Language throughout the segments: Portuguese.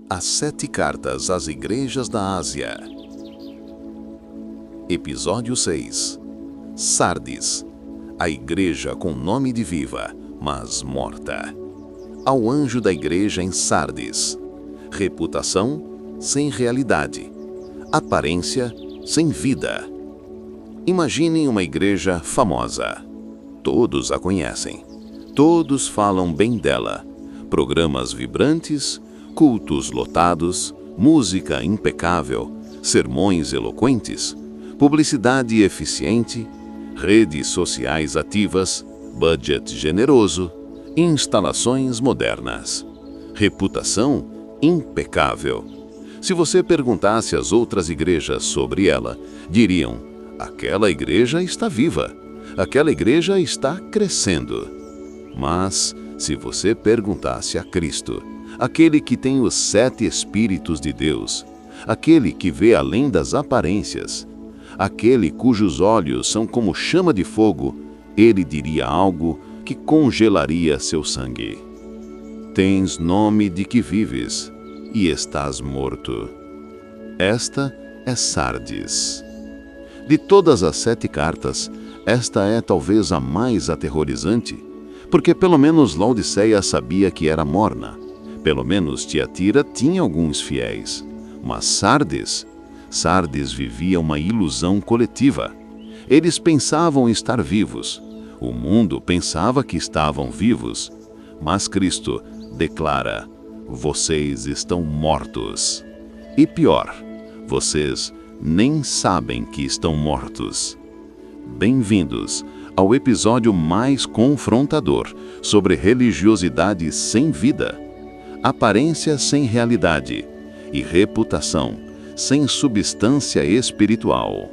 As 7 cartas às igrejas da Ásia. Episódio 6. Sardes, a igreja com nome de viva, mas morta. Ao anjo da igreja em Sardes. Reputação sem realidade. Aparência sem vida. Imaginem uma igreja famosa. Todos a conhecem. Todos falam bem dela. Programas vibrantes, cultos lotados, música impecável, sermões eloquentes, publicidade eficiente, redes sociais ativas, budget generoso, instalações modernas. Reputação impecável. Se você perguntasse às outras igrejas sobre ela, diriam: aquela igreja está viva, aquela igreja está crescendo. Mas, se você perguntasse a Cristo, aquele que tem os 7 Espíritos de Deus, aquele que vê além das aparências, aquele cujos olhos são como chama de fogo, ele diria algo que congelaria seu sangue. Tens nome de que vives, e estás morto. Esta é Sardes. De todas as 7 cartas, esta é talvez a mais aterrorizante, porque pelo menos Laodiceia sabia que era morna. Pelo menos Tiatira tinha alguns fiéis. Mas Sardes vivia uma ilusão coletiva. Eles pensavam estar vivos. O mundo pensava que estavam vivos. Mas Cristo declara: vocês estão mortos. E pior, vocês nem sabem que estão mortos. Bem-vindos ao episódio mais confrontador sobre religiosidade sem vida, aparência sem realidade e reputação sem substância espiritual.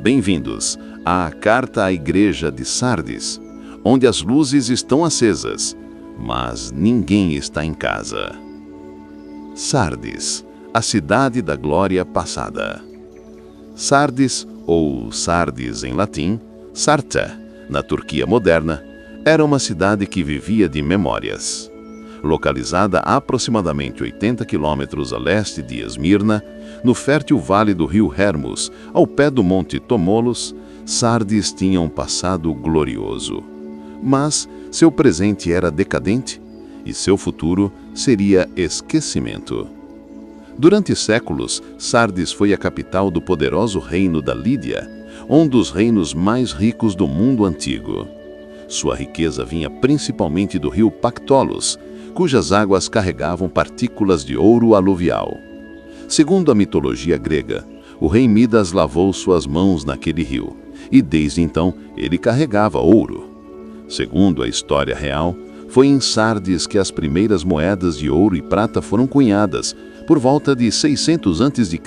Bem-vindos à carta à igreja de Sardes, onde as luzes estão acesas, mas ninguém está em casa. Sardes, a cidade da glória passada. Sardes, ou Sardes em latim, Sarta, na Turquia moderna, era uma cidade que vivia de memórias. Localizada a aproximadamente 80 quilômetros a leste de Esmirna, no fértil vale do rio Hermus, ao pé do monte Tomolos, Sardes tinha um passado glorioso. Mas seu presente era decadente e seu futuro seria esquecimento. Durante séculos, Sardes foi a capital do poderoso reino da Lídia, um dos reinos mais ricos do mundo antigo. Sua riqueza vinha principalmente do rio Pactolus, cujas águas carregavam partículas de ouro aluvial. Segundo a mitologia grega, o rei Midas lavou suas mãos naquele rio, e desde então ele carregava ouro. Segundo a história real, foi em Sardes que as primeiras moedas de ouro e prata foram cunhadas, por volta de 600 a.C.,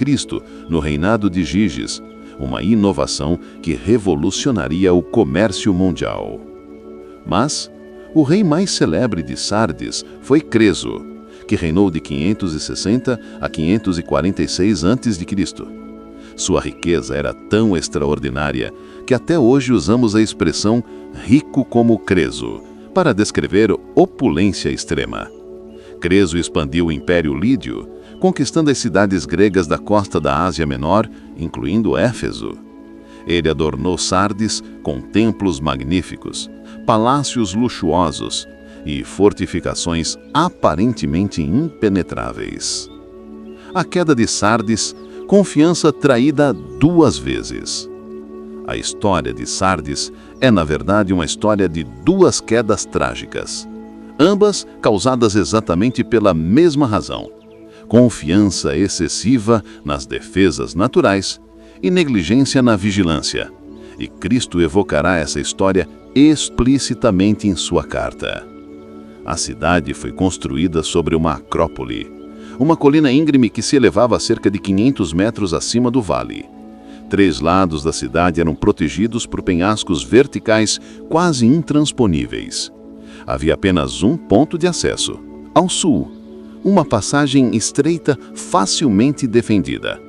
no reinado de Giges, uma inovação que revolucionaria o comércio mundial. Mas o rei mais celebre de Sardes foi Creso, que reinou de 560 a 546 a.C. Sua riqueza era tão extraordinária que até hoje usamos a expressão rico como Creso para descrever opulência extrema. Creso expandiu o Império Lídio, conquistando as cidades gregas da costa da Ásia Menor, incluindo Éfeso. Ele adornou Sardes com templos magníficos, palácios luxuosos e fortificações aparentemente impenetráveis. A queda de Sardes, confiança traída 2 vezes. A história de Sardes é, na verdade, uma história de 2 quedas trágicas, ambas causadas exatamente pela mesma razão: confiança excessiva nas defesas naturais e negligência na vigilância. E Cristo evocará essa história explicitamente em sua carta. A cidade foi construída sobre uma acrópole, uma colina íngreme que se elevava a cerca de 500 metros acima do vale. 3 lados da cidade eram protegidos por penhascos verticais quase intransponíveis. Havia apenas um ponto de acesso, ao sul, uma passagem estreita facilmente defendida.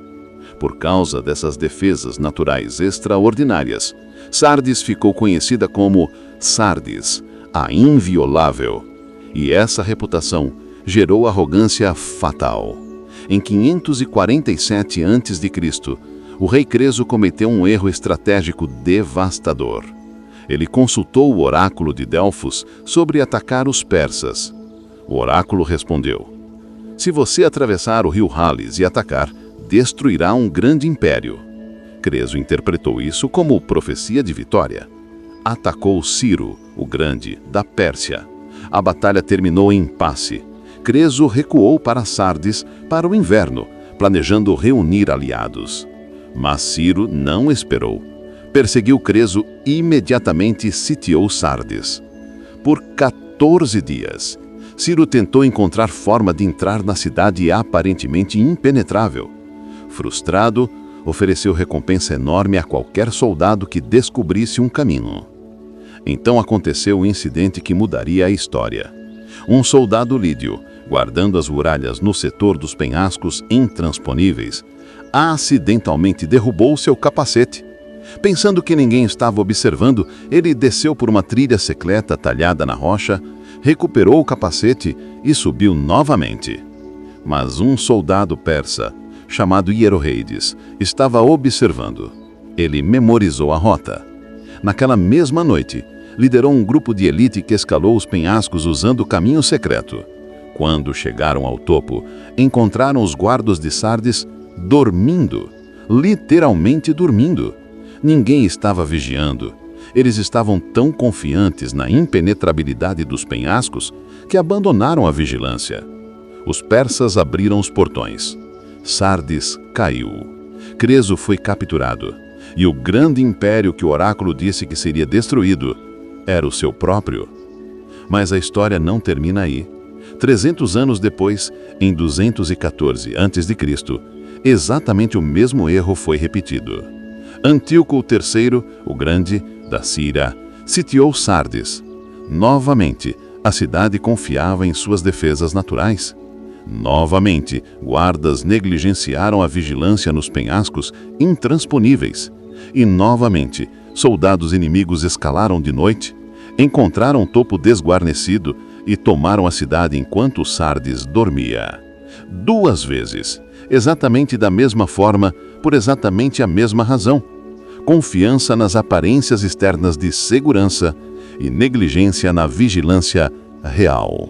Por causa dessas defesas naturais extraordinárias, Sardes ficou conhecida como Sardes, a inviolável, e essa reputação gerou arrogância fatal. Em 547 a.C., o rei Creso cometeu um erro estratégico devastador. Ele consultou o oráculo de Delfos sobre atacar os persas. O oráculo respondeu: se você atravessar o rio Halis e atacar, destruirá um grande império. Creso interpretou isso como profecia de vitória. Atacou Ciro, o Grande, da Pérsia. A batalha terminou em impasse. Creso recuou para Sardes para o inverno, planejando reunir aliados. Mas Ciro não esperou. Perseguiu Creso e imediatamente sitiou Sardes. Por 14 dias, Ciro tentou encontrar forma de entrar na cidade aparentemente impenetrável. Frustrado, ofereceu recompensa enorme a qualquer soldado que descobrisse um caminho. Então aconteceu o incidente que mudaria a história. Um soldado lídio, guardando as muralhas no setor dos penhascos intransponíveis, acidentalmente derrubou seu capacete. Pensando que ninguém estava observando, ele desceu por uma trilha secreta talhada na rocha, recuperou o capacete e subiu novamente. Mas um soldado persa, chamado Hierorreides, estava observando. Ele memorizou a rota. Naquela mesma noite, liderou um grupo de elite que escalou os penhascos usando o caminho secreto. Quando chegaram ao topo, encontraram os guardas de Sardes dormindo, literalmente dormindo. Ninguém estava vigiando. Eles estavam tão confiantes na impenetrabilidade dos penhascos que abandonaram a vigilância. Os persas abriram os portões. Sardes caiu. Creso foi capturado. E o grande império que o oráculo disse que seria destruído era o seu próprio. Mas a história não termina aí. 300 anos depois, em 214 a.C., exatamente o mesmo erro foi repetido. Antíoco III, o Grande, da Síria, sitiou Sardes. Novamente, a cidade confiava em suas defesas naturais. Novamente, guardas negligenciaram a vigilância nos penhascos intransponíveis. E novamente, soldados inimigos escalaram de noite, encontraram o topo desguarnecido e tomaram a cidade enquanto Sardes dormia. 2 vezes, exatamente da mesma forma, por exatamente a mesma razão. Confiança nas aparências externas de segurança e negligência na vigilância real.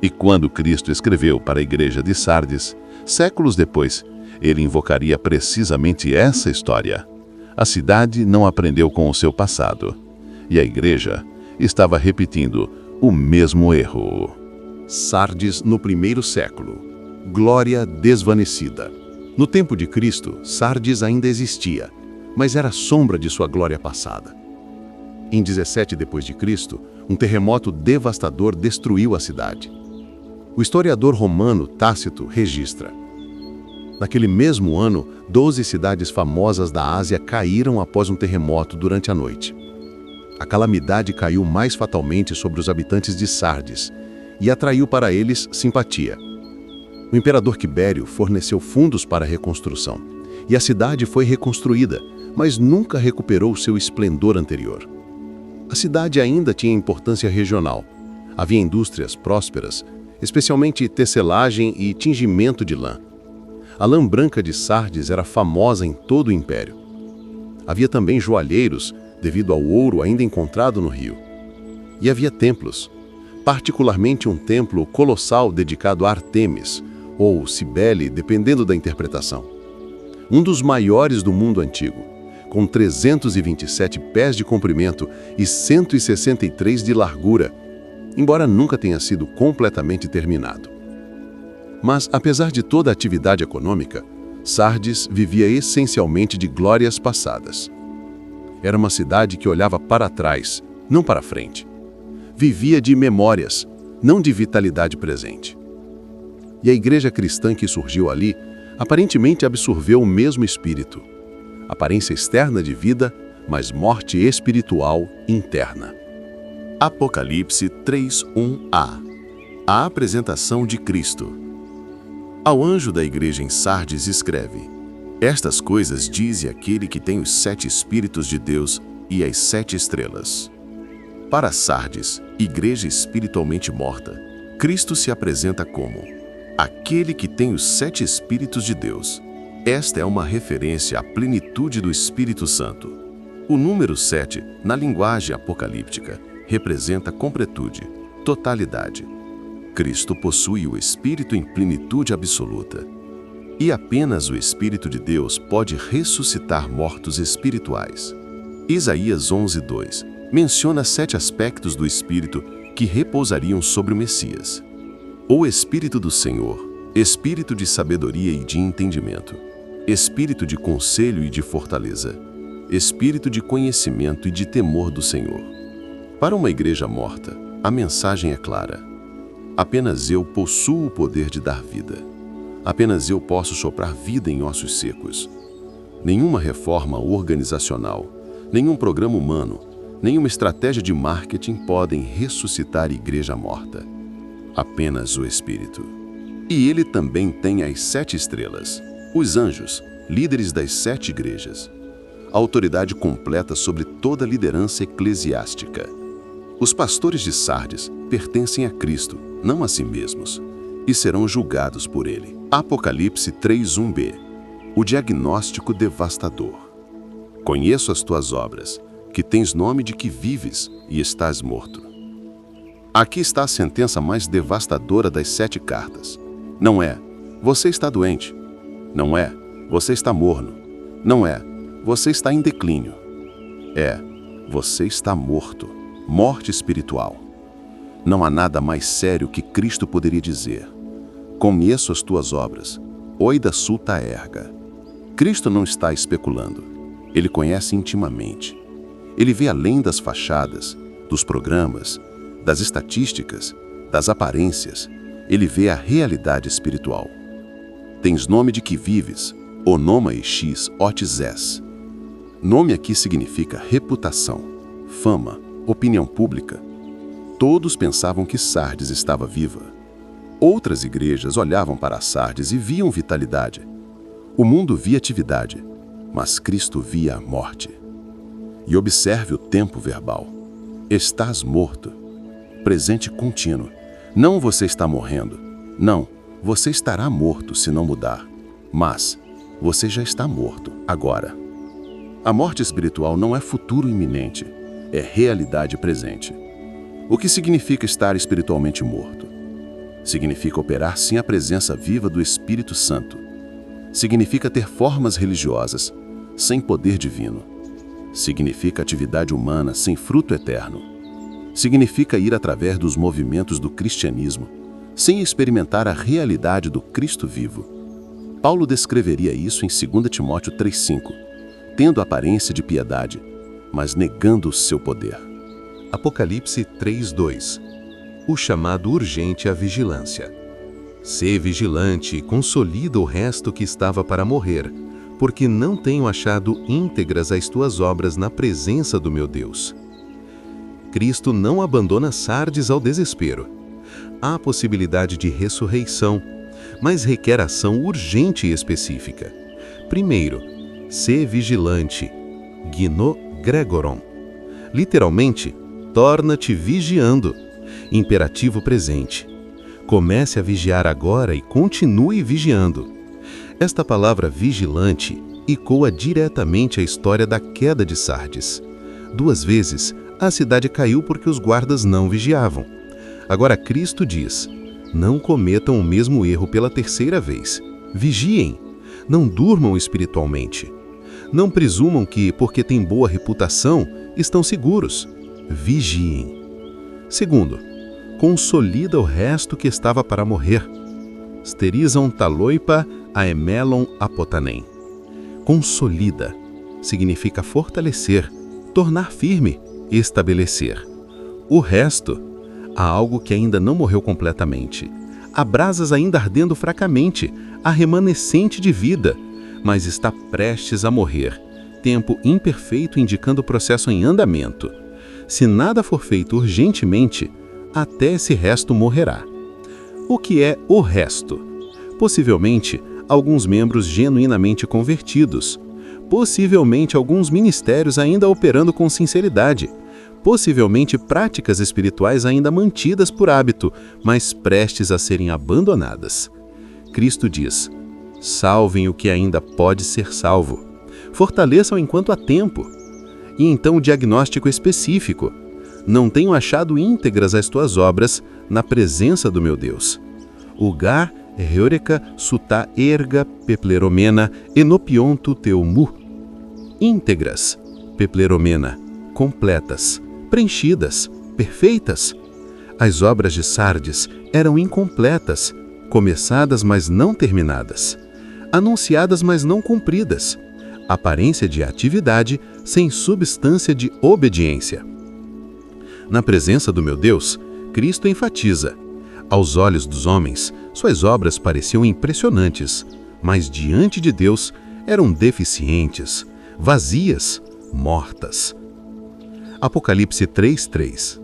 E quando Cristo escreveu para a igreja de Sardes, séculos depois, ele invocaria precisamente essa história. A cidade não aprendeu com o seu passado, e a igreja estava repetindo o mesmo erro. Sardes no primeiro século. Glória desvanecida. No tempo de Cristo, Sardes ainda existia, mas era sombra de sua glória passada. Em 17 d.C., um terremoto devastador destruiu a cidade. O historiador romano Tácito registra: naquele mesmo ano, 12 cidades famosas da Ásia caíram após um terremoto durante a noite. A calamidade caiu mais fatalmente sobre os habitantes de Sardes e atraiu para eles simpatia. O imperador Quibério forneceu fundos para a reconstrução, e a cidade foi reconstruída, mas nunca recuperou seu esplendor anterior. A cidade ainda tinha importância regional. Havia indústrias prósperas, especialmente tecelagem e tingimento de lã. A lã branca de Sardes era famosa em todo o império. Havia também joalheiros, devido ao ouro ainda encontrado no rio. E havia templos, particularmente um templo colossal dedicado a Ártemis, ou Cibele, dependendo da interpretação. Um dos maiores do mundo antigo, com 327 pés de comprimento e 163 de largura, embora nunca tenha sido completamente terminado. Mas, apesar de toda a atividade econômica, Sardes vivia essencialmente de glórias passadas. Era uma cidade que olhava para trás, não para frente. Vivia de memórias, não de vitalidade presente. E a igreja cristã que surgiu ali, aparentemente absorveu o mesmo espírito. Aparência externa de vida, mas morte espiritual interna. Apocalipse 3:1a. A apresentação de Cristo. Ao anjo da igreja em Sardes escreve: estas coisas diz aquele que tem os 7 Espíritos de Deus e as 7 estrelas. Para Sardes, igreja espiritualmente morta, Cristo se apresenta como aquele que tem os 7 Espíritos de Deus. Esta é uma referência à plenitude do Espírito Santo. O número 7, na linguagem apocalíptica, representa completude, totalidade. Cristo possui o Espírito em plenitude absoluta. E apenas o Espírito de Deus pode ressuscitar mortos espirituais. Isaías 11:2 menciona 7 aspectos do Espírito que repousariam sobre o Messias. O Espírito do Senhor, Espírito de sabedoria e de entendimento, Espírito de conselho e de fortaleza, Espírito de conhecimento e de temor do Senhor. Para uma igreja morta, a mensagem é clara. Apenas eu possuo o poder de dar vida. Apenas eu posso soprar vida em ossos secos. Nenhuma reforma organizacional, nenhum programa humano, nenhuma estratégia de marketing podem ressuscitar a igreja morta. Apenas o Espírito. E ele também tem as 7 estrelas, os anjos, líderes das 7 igrejas. A autoridade completa sobre toda a liderança eclesiástica. Os pastores de Sardes pertencem a Cristo, não a si mesmos, e serão julgados por ele. Apocalipse 3:1b. O diagnóstico devastador. Conheço as tuas obras, que tens nome de que vives e estás morto. Aqui está a sentença mais devastadora das 7 cartas. Não é, você está doente. Não é, você está morno. Não é, você está em declínio. É, você está morto. Morte espiritual. Não há nada mais sério que Cristo poderia dizer. Conheço as tuas obras. Oida sulta erga. Cristo não está especulando. Ele conhece intimamente. Ele vê além das fachadas, dos programas, das estatísticas, das aparências. Ele vê a realidade espiritual. Tens nome de que vives, onoma X otis es. Nome aqui significa reputação, fama, opinião pública. Todos pensavam que Sardes estava viva. Outras igrejas olhavam para Sardes e viam vitalidade. O mundo via atividade, mas Cristo via a morte. E observe o tempo verbal. Estás morto. Presente contínuo. Não você está morrendo. Não, você estará morto se não mudar. Mas você já está morto agora. A morte espiritual não é futuro iminente, é realidade presente. O que significa estar espiritualmente morto? Significa operar sem a presença viva do Espírito Santo. Significa ter formas religiosas, sem poder divino. Significa atividade humana sem fruto eterno. Significa ir através dos movimentos do cristianismo, sem experimentar a realidade do Cristo vivo. Paulo descreveria isso em 2 Timóteo 3:5, tendo aparência de piedade, mas negando o seu poder. Apocalipse 3:2. O chamado urgente à vigilância. Sê vigilante e consolida o resto que estava para morrer, porque não tenho achado íntegras as tuas obras na presença do meu Deus. Cristo não abandona Sardes ao desespero. Há possibilidade de ressurreição, mas requer ação urgente e específica. Primeiro, sê vigilante, gino gregoron. Literalmente, torna-te vigiando. Imperativo presente. Comece a vigiar agora e continue vigiando. Esta palavra vigilante ecoa diretamente a história da queda de Sardes. 2 vezes, a cidade caiu porque os guardas não vigiavam. Agora Cristo diz, não cometam o mesmo erro pela 3ª vez. Vigiem, não durmam espiritualmente. Não presumam que, porque têm boa reputação, estão seguros. Vigiem. Segundo, consolida o resto que estava para morrer. Sterizon taloipa aemelon apotanem. Consolida significa fortalecer, tornar firme, estabelecer. O resto, há algo que ainda não morreu completamente. Há brasas ainda ardendo fracamente, há remanescente de vida, mas está prestes a morrer. Tempo imperfeito indicando o processo em andamento. Se nada for feito urgentemente, até esse resto morrerá. O que é o resto? Possivelmente, alguns membros genuinamente convertidos. Possivelmente, alguns ministérios ainda operando com sinceridade. possivelmente práticas espirituais ainda mantidas por hábito, mas prestes a serem abandonadas. Cristo diz: salvem o que ainda pode ser salvo. Fortaleçam enquanto há tempo. E então o diagnóstico específico: não tenho achado íntegras as tuas obras na presença do meu Deus. Ugar, Heureka, Sutá, Erga, Pepleromena, Enopionto, Teumu. Íntegras, Pepleromena, completas, preenchidas, perfeitas. As obras de Sardes eram incompletas, começadas, mas não terminadas, anunciadas, mas não cumpridas, aparência de atividade sem substância de obediência. Na presença do meu Deus, Cristo enfatiza: aos olhos dos homens, suas obras pareciam impressionantes, mas diante de Deus eram deficientes, vazias, mortas. Apocalipse 3:3.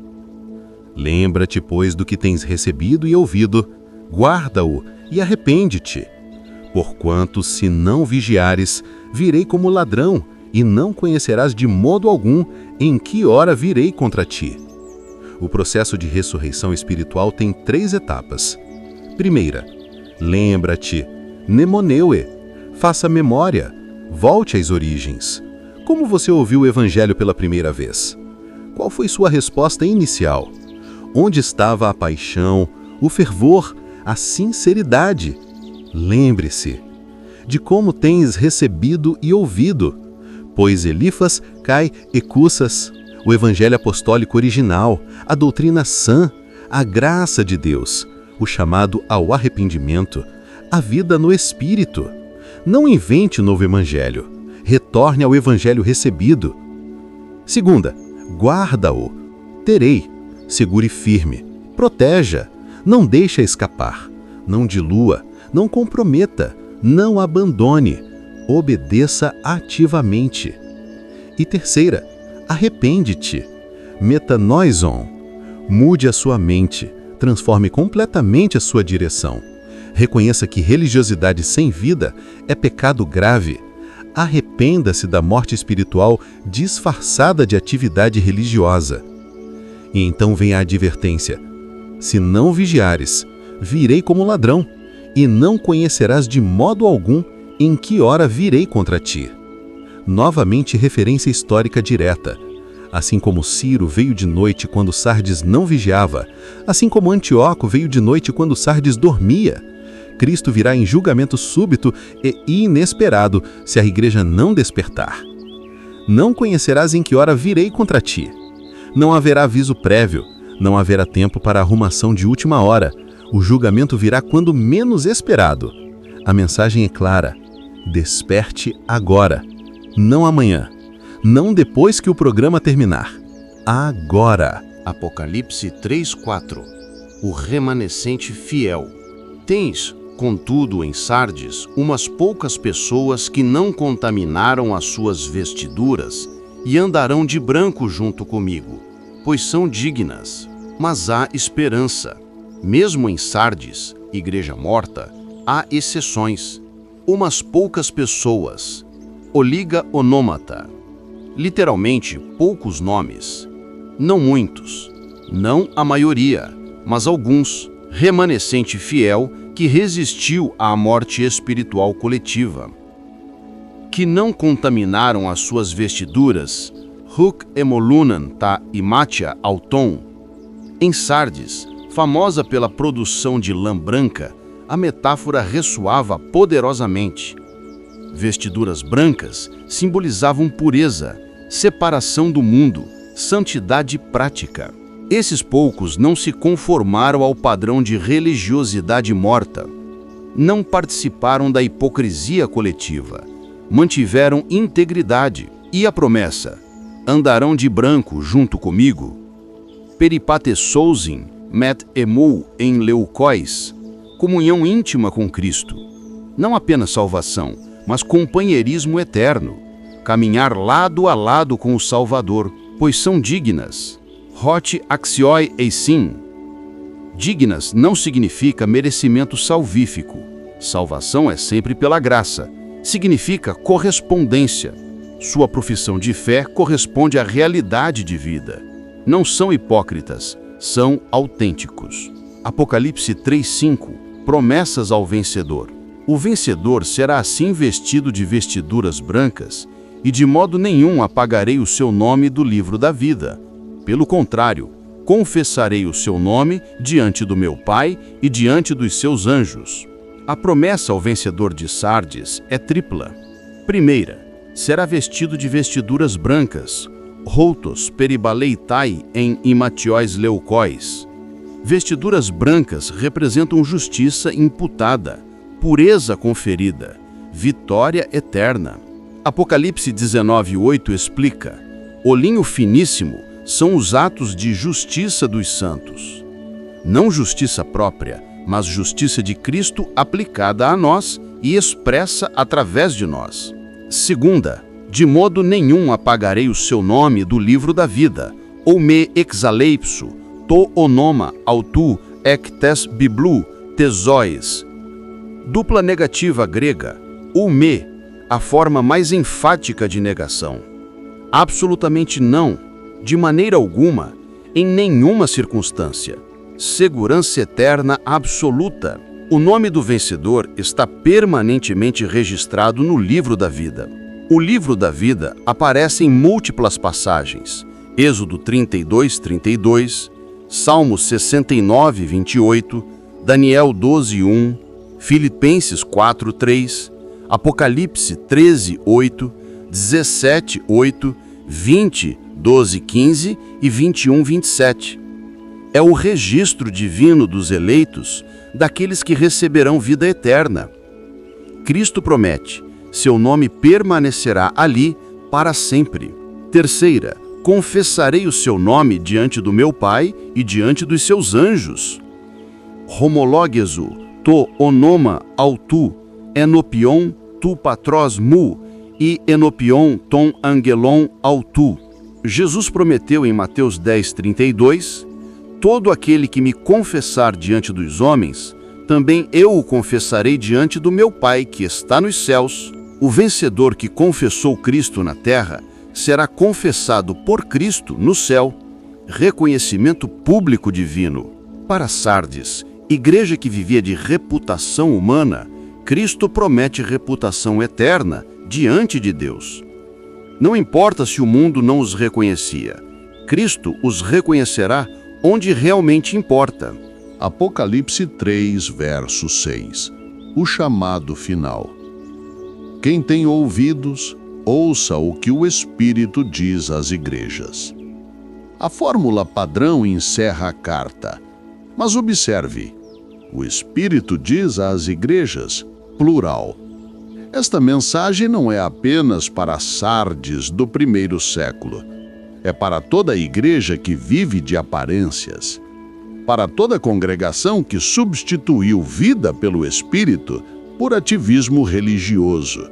Lembra-te, pois, do que tens recebido e ouvido, guarda-o e arrepende-te. Porquanto, se não vigiares, virei como ladrão, e não conhecerás de modo algum em que hora virei contra ti. O processo de ressurreição espiritual tem 3 etapas. Primeira, lembra-te, mnemoneue, faça memória, volte às origens. Como você ouviu o Evangelho pela primeira vez? Qual foi sua resposta inicial? Onde estava a paixão, o fervor, a sinceridade? Lembre-se de como tens recebido e ouvido, pois Elifas, Cai e Cussas, o Evangelho Apostólico original, a doutrina sã, a graça de Deus, o chamado ao arrependimento, a vida no Espírito. Não invente novo Evangelho, retorne ao Evangelho recebido. Segunda, guarda-o, terei, segure firme, proteja, não deixe escapar, não dilua, não comprometa, não abandone, obedeça ativamente. E terceira, arrepende-te, metanoison, mude a sua mente, transforme completamente a sua direção. Reconheça que religiosidade sem vida é pecado grave. Arrependa-se da morte espiritual disfarçada de atividade religiosa. E então vem a advertência: se não vigiares, virei como ladrão, e não conhecerás de modo algum em que hora virei contra ti. Novamente, referência histórica direta. Assim como Ciro veio de noite quando Sardes não vigiava, assim como Antíoco veio de noite quando Sardes dormia, Cristo virá em julgamento súbito e inesperado se a igreja não despertar. Não conhecerás em que hora virei contra ti. Não haverá aviso prévio, não haverá tempo para arrumação de última hora. O julgamento virá quando menos esperado. A mensagem é clara: desperte agora, não amanhã, não depois que o programa terminar. Agora. Apocalipse 3:4. O remanescente fiel. Tens, contudo, em Sardes, umas poucas pessoas que não contaminaram as suas vestiduras e andarão de branco junto comigo, pois são dignas. Mas há esperança. Mesmo em Sardes, igreja morta, há exceções. Umas poucas pessoas. Oliga onômata. Literalmente, poucos nomes. Não muitos. Não a maioria, mas alguns. Remanescente fiel que resistiu à morte espiritual coletiva. Que não contaminaram as suas vestiduras. Huk emolunan ta imatia auton. Em Sardes, famosa pela produção de lã branca, a metáfora ressoava poderosamente. Vestiduras brancas simbolizavam pureza, separação do mundo, santidade prática. Esses poucos não se conformaram ao padrão de religiosidade morta. Não participaram da hipocrisia coletiva. Mantiveram integridade. E a promessa: andarão de branco junto comigo. Peripatesousin, met emou em leucóis. Comunhão íntima com Cristo. Não apenas salvação, mas companheirismo eterno. Caminhar lado a lado com o Salvador, pois são dignas. Hot axioi eisin. Dignas não significa merecimento salvífico. Salvação é sempre pela graça. Significa correspondência. Sua profissão de fé corresponde à realidade de vida. não são hipócritas, são autênticos. Apocalipse 3:5, promessas ao vencedor. O vencedor será assim vestido de vestiduras brancas, e de modo nenhum apagarei o seu nome do livro da vida. Pelo contrário, confessarei o seu nome diante do meu Pai e diante dos seus anjos. A promessa ao vencedor de Sardes é tripla. Primeira, será vestido de vestiduras brancas, routos peribaleitai em imatióis leucóis. Vestiduras brancas representam justiça imputada, pureza conferida, vitória eterna. Apocalipse 19:8 explica: o linho finíssimo são os atos de justiça dos santos. Não justiça própria, mas justiça de Cristo aplicada a nós e expressa através de nós. Segunda, de modo nenhum apagarei o seu nome do livro da vida, ou me exaleipso, to onoma autu ectes biblu tesois. Dupla negativa grega, ou me, a forma mais enfática de negação. Absolutamente não, de maneira alguma, em nenhuma circunstância. Segurança eterna absoluta. O nome do vencedor está permanentemente registrado no livro da vida. O livro da vida aparece em múltiplas passagens. Êxodo 32:32, Salmos 69:28, Daniel 12:1, Filipenses 4:3, Apocalipse 13:8, 17:8, 20:12-15 e 21:27. É o registro divino dos eleitos, daqueles que receberão vida eterna. Cristo promete: seu nome permanecerá ali para sempre. Terceira, confessarei o seu nome diante do meu Pai e diante dos seus anjos. Homologesu, to onoma autu, enopion tu patros mu, e enopion ton angelon autu. Jesus prometeu em Mateus 10:32, todo aquele que me confessar diante dos homens, também eu o confessarei diante do meu Pai que está nos céus. O vencedor que confessou Cristo na terra será confessado por Cristo no céu. Reconhecimento público divino. Para Sardes, igreja que vivia de reputação humana, Cristo promete reputação eterna diante de Deus. Não importa se o mundo não os reconhecia, Cristo os reconhecerá onde realmente importa. Apocalipse 3, verso 6. O chamado final. Quem tem ouvidos, ouça o que o Espírito diz às igrejas. A fórmula padrão encerra a carta. Mas observe, o Espírito diz às igrejas, plural. Esta mensagem não é apenas para Sardes do primeiro século. É para toda a igreja que vive de aparências. Para toda a congregação que substituiu vida pelo Espírito por ativismo religioso.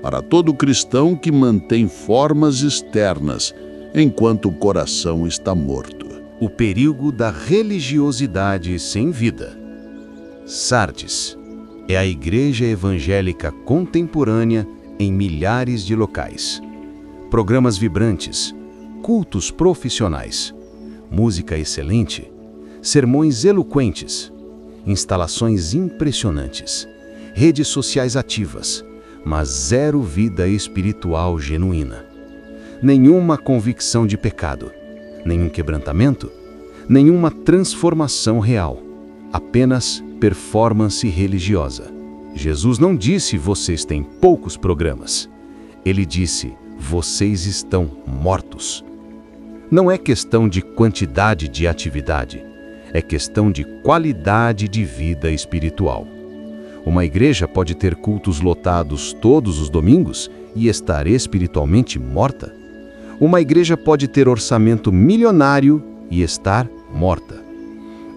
Para todo cristão que mantém formas externas enquanto o coração está morto. O perigo da religiosidade sem vida. Sardes é a igreja evangélica contemporânea em milhares de locais. Programas vibrantes, cultos profissionais, música excelente, sermões eloquentes, instalações impressionantes, redes sociais ativas, mas zero vida espiritual genuína. Nenhuma convicção de pecado, nenhum quebrantamento, nenhuma transformação real, apenas performance religiosa. Jesus não disse: vocês têm poucos programas. Ele disse: vocês estão mortos. Não é questão de quantidade de atividade, é questão de qualidade de vida espiritual. Uma igreja pode ter cultos lotados todos os domingos e estar espiritualmente morta. Uma igreja pode ter orçamento milionário e estar morta.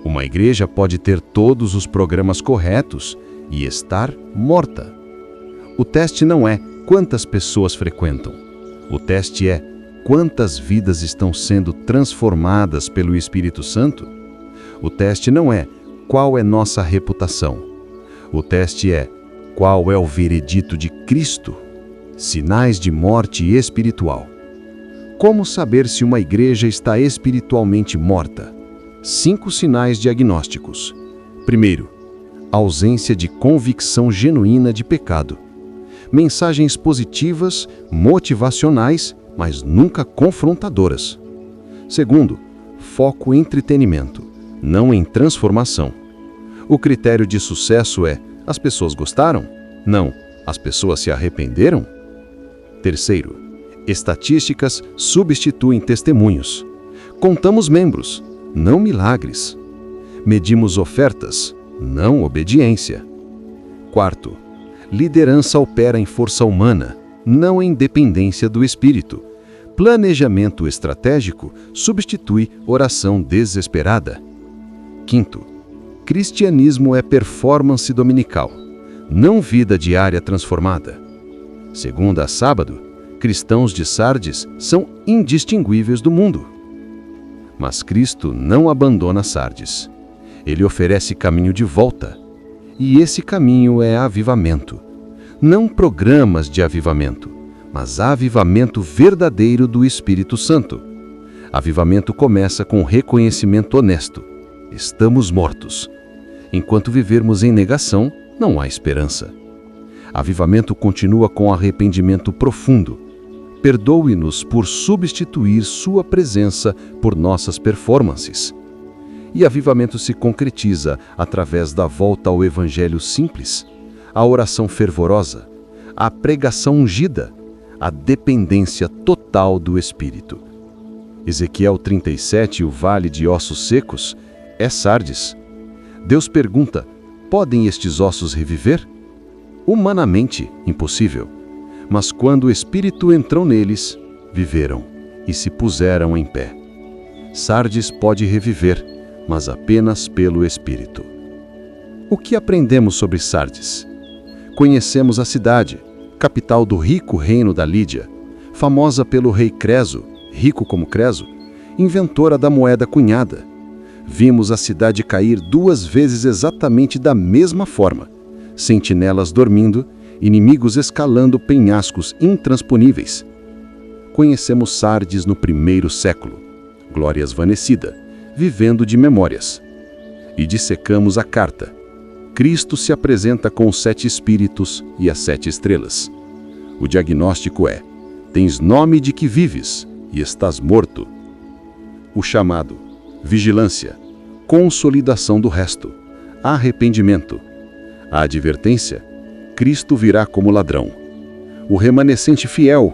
Uma igreja pode ter todos os programas corretos e estar morta. O teste não é quantas pessoas frequentam. O teste é quantas vidas estão sendo transformadas pelo Espírito Santo. O teste não é qual é nossa reputação. O teste é qual é o veredito de Cristo. Sinais de morte espiritual. Como saber se uma igreja está espiritualmente morta? 5 sinais diagnósticos. Primeiro, ausência de convicção genuína de pecado. Mensagens positivas, motivacionais, mas nunca confrontadoras. Segundo, foco em entretenimento, não em transformação. O critério de sucesso é: as pessoas gostaram? Não, as pessoas se arrependeram? Terceiro, estatísticas substituem testemunhos. Contamos membros, não milagres. Medimos ofertas, não obediência. Quarto, liderança opera em força humana, não em dependência do espírito. Planejamento estratégico substitui oração desesperada. Quinto, cristianismo é performance dominical, não vida diária transformada. Segunda a sábado, cristãos de Sardes são indistinguíveis do mundo. Mas Cristo não abandona Sardes. Ele oferece caminho de volta. E esse caminho é avivamento. Não programas de avivamento, mas avivamento verdadeiro do Espírito Santo. Avivamento começa com reconhecimento honesto. Estamos mortos. Enquanto vivermos em negação, não há esperança. Avivamento continua com arrependimento profundo. Perdoe-nos por substituir sua presença por nossas performances. E avivamento se concretiza através da volta ao evangelho simples, a oração fervorosa, a pregação ungida, a dependência total do Espírito. Ezequiel 37, o vale de ossos secos, é Sardes. Deus pergunta: podem estes ossos reviver? Humanamente, impossível. Mas quando o Espírito entrou neles, viveram e se puseram em pé. Sardes pode reviver, mas apenas pelo Espírito. O que aprendemos sobre Sardes? Conhecemos a cidade, capital do rico reino da Lídia, famosa pelo rei Creso, rico como Creso, inventora da moeda cunhada. Vimos a cidade cair 2 vezes exatamente da mesma forma, sentinelas dormindo, inimigos escalando penhascos intransponíveis. Conhecemos Sardes no 1º século, glória esvanecida, vivendo de memórias. E dissecamos a carta. Cristo se apresenta com os 7 espíritos e as 7 estrelas. O diagnóstico é: tens nome de que vives e estás morto. O chamado: vigilância, consolidação do resto, arrependimento. A advertência: Cristo virá como ladrão. O remanescente fiel,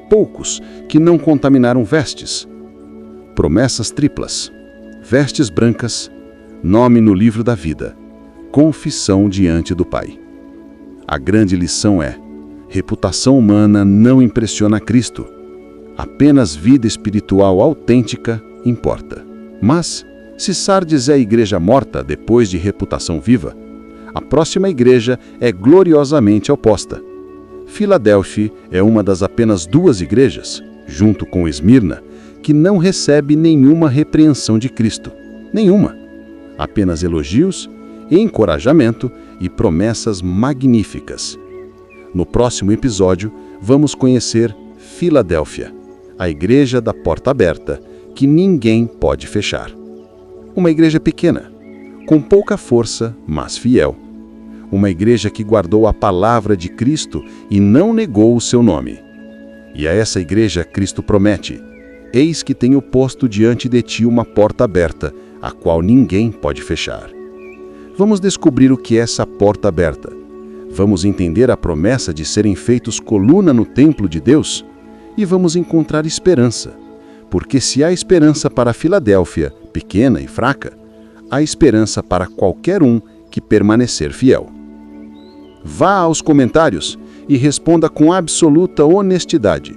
poucos que não contaminaram vestes. Promessas triplas, vestes brancas, nome no livro da vida, confissão diante do Pai. A grande lição é: reputação humana não impressiona Cristo. Apenas vida espiritual autêntica importa. Mas, se Sardes é a igreja morta depois de reputação viva, a próxima igreja é gloriosamente oposta. Filadélfia é uma das apenas 2 igrejas, junto com Esmirna, que não recebe nenhuma repreensão de Cristo. Nenhuma. Apenas elogios, encorajamento e promessas magníficas. No próximo episódio, vamos conhecer Filadélfia, a igreja da porta aberta, que ninguém pode fechar. Uma igreja pequena, com pouca força, mas fiel. Uma igreja que guardou a palavra de Cristo e não negou o seu nome. E a essa igreja Cristo promete: eis que tenho posto diante de ti uma porta aberta, a qual ninguém pode fechar. Vamos descobrir o que é essa porta aberta. Vamos entender a promessa de serem feitos coluna no templo de Deus e vamos encontrar esperança. Porque se há esperança para Filadélfia, pequena e fraca, há esperança para qualquer um que permanecer fiel. Vá aos comentários e responda com absoluta honestidade.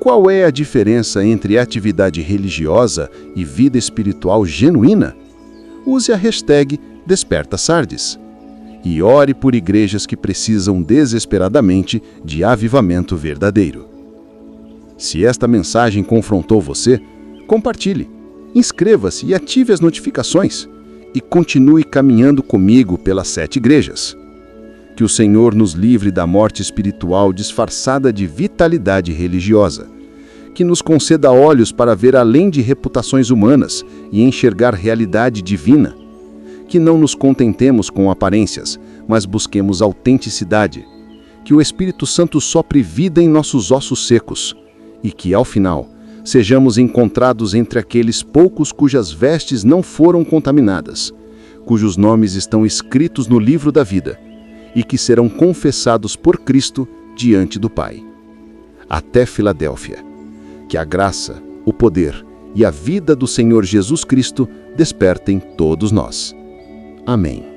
Qual é a diferença entre atividade religiosa e vida espiritual genuína? Use a hashtag #DespertaSardes. E ore por igrejas que precisam desesperadamente de avivamento verdadeiro. Se esta mensagem confrontou você, compartilhe, inscreva-se e ative as notificações. E continue caminhando comigo pelas 7 igrejas. Que o Senhor nos livre da morte espiritual disfarçada de vitalidade religiosa. que nos conceda olhos para ver além de reputações humanas e enxergar realidade divina. Que não nos contentemos com aparências, mas busquemos autenticidade. Que o Espírito Santo sopre vida em nossos ossos secos e que, ao final, sejamos encontrados entre aqueles poucos cujas vestes não foram contaminadas, cujos nomes estão escritos no livro da vida e que serão confessados por Cristo diante do Pai. Até Filadélfia. Que a graça, o poder e a vida do Senhor Jesus Cristo despertem todos nós. Amém.